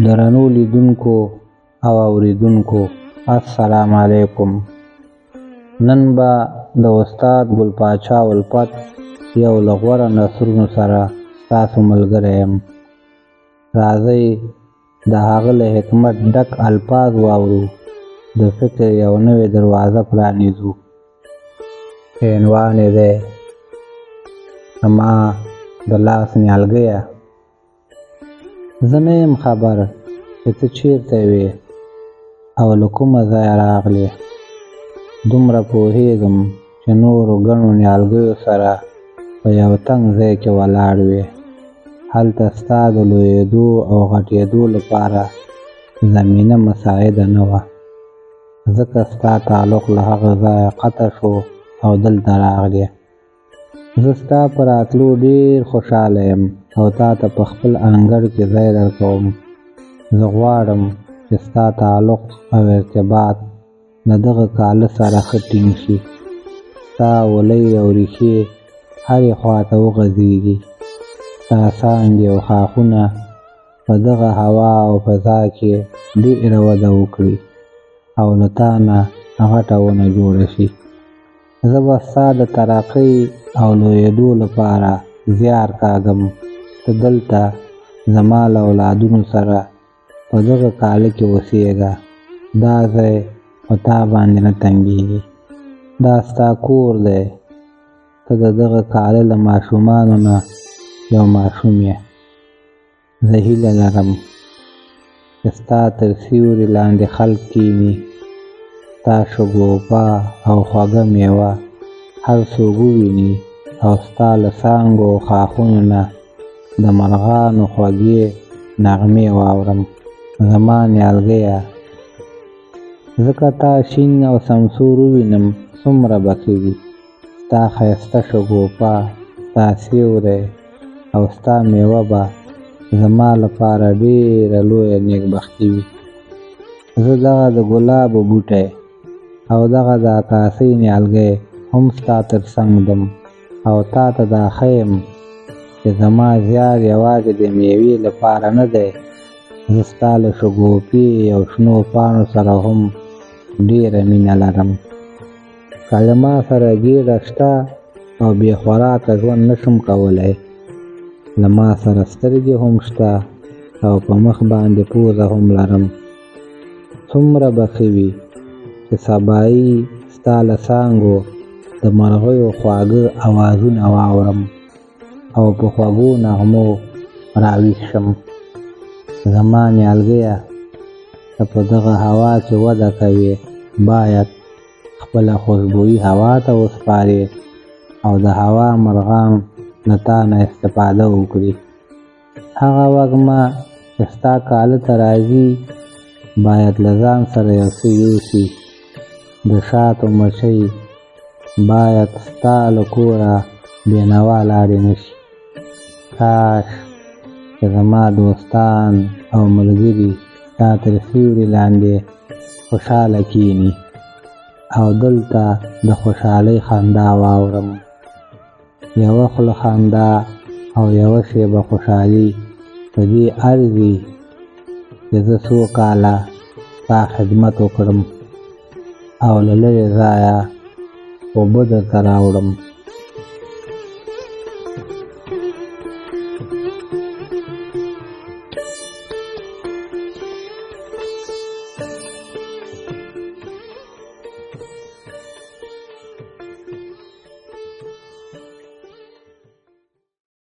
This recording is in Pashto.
درنو لیدونکو او اوریدونکو السلام علیکم. نن به د استاد ګل پاچا الفت یو له غوره نثرونو سره ستاسو ملګری یم. راځئ د هغه له حکمت ډک الفاظ واورو، د فکر یو نوې دروازه پرانیزو. عنوان یې دی زما د لاس نیالګیه. زه نه یم خبر چې ته چېرته وې او له کومه ځایه راغلې. دومره پوهېږم چې نورو ګڼو نیالګیو سره په یو تنګ ځای کې ولاړ وې. هلته ستا د لویېدو او غټېدو لپاره زمینه مساعده نه وه، ځکه ستا تعلق له هغه ځایه قطع شو او دلته راغلې. زه ستا په راتلو ډېر خوشحاله یم او تا ته په خپل انګړ کې ځای درکوم. زه غواړم چې ستا تعلق او ارتباط له دغه کاله سره ښه ټینګ شي. ستا ولۍ او ریښې هرې خواته وغځېږي. ستا څانګې او ښاخونه په دغه هوا او فضا کې ډېره وده وکړي او له تا نه غټه ونه جوړه شي. زه به ستا د ترقۍ او لویېدو لپاره زیار کاږم. ته دلته زما له اولادونو سره په دغه کاله کې اوسېږه. دا ځای په تا باندې نه تنګېږي. دا ستا کور دی. ته د دغه کاله له ماشومانو نه یو ماشوم یې. زه هیله لرم چې ستا تر سیوري لاندې خلک کښېني. ستا شګوفه او خوږه میوه هر څوک وویني او ستا له څانګو او ښاخونو نه د مرغانو خوږې نغمې واورم. زما نیالګیه، ځکه تا شین او سمسور ووینم څومره به ښه وي. ستا ښایسته شګوفه، ستا سیوری او ستا میوه به زما لپاره ډېره لویه نیکبختي وي. زه دغه د ګلابو بوټی او دغه د عکاسۍ نیالګی هم ستا تر څنګ دم او تا ته دا ښیم چې زما زیار یوازې د میوې لپاره نه دی. زه ستا له شګوفې او شنو پاڼو سره هم ډېره مینه لرم. که له ما سره ګېډه شته او بې خوراکه ژوند نه شم کولی، له ما سره سترګې هم شته او په مخ باندې پوزه هم لرم. څومره به ښه وي چې سبایي ستا له څانګو د مرغیو خواږه اوازونه واورم او په خوږو نغمو راویښ شم. زما نیالګیه، ته په دغه هوا کې وده کوې، باید خپله خوشبويي هوا ته وسپارې او د هوا مرغان له تا نه استفاده وکړي. هغه وږمه چې ستا کاله ته راځي باید له ځان سره یو څه یوسي. د شاتو مچۍ باید ستا له کوره بېنوا لاړې نه شي. کاش چې زما دوستان او ملګري ستا تر سیوري لاندې خوشحاله کښېني او دلته د خوشحالۍ خندا واورم. یوه خوله خندا او یوه شېبه خوشحالي په دې ارزي چې زه څو کاله ستا خدمت وکړم او له لرې ځایه اوبه درته راوړم.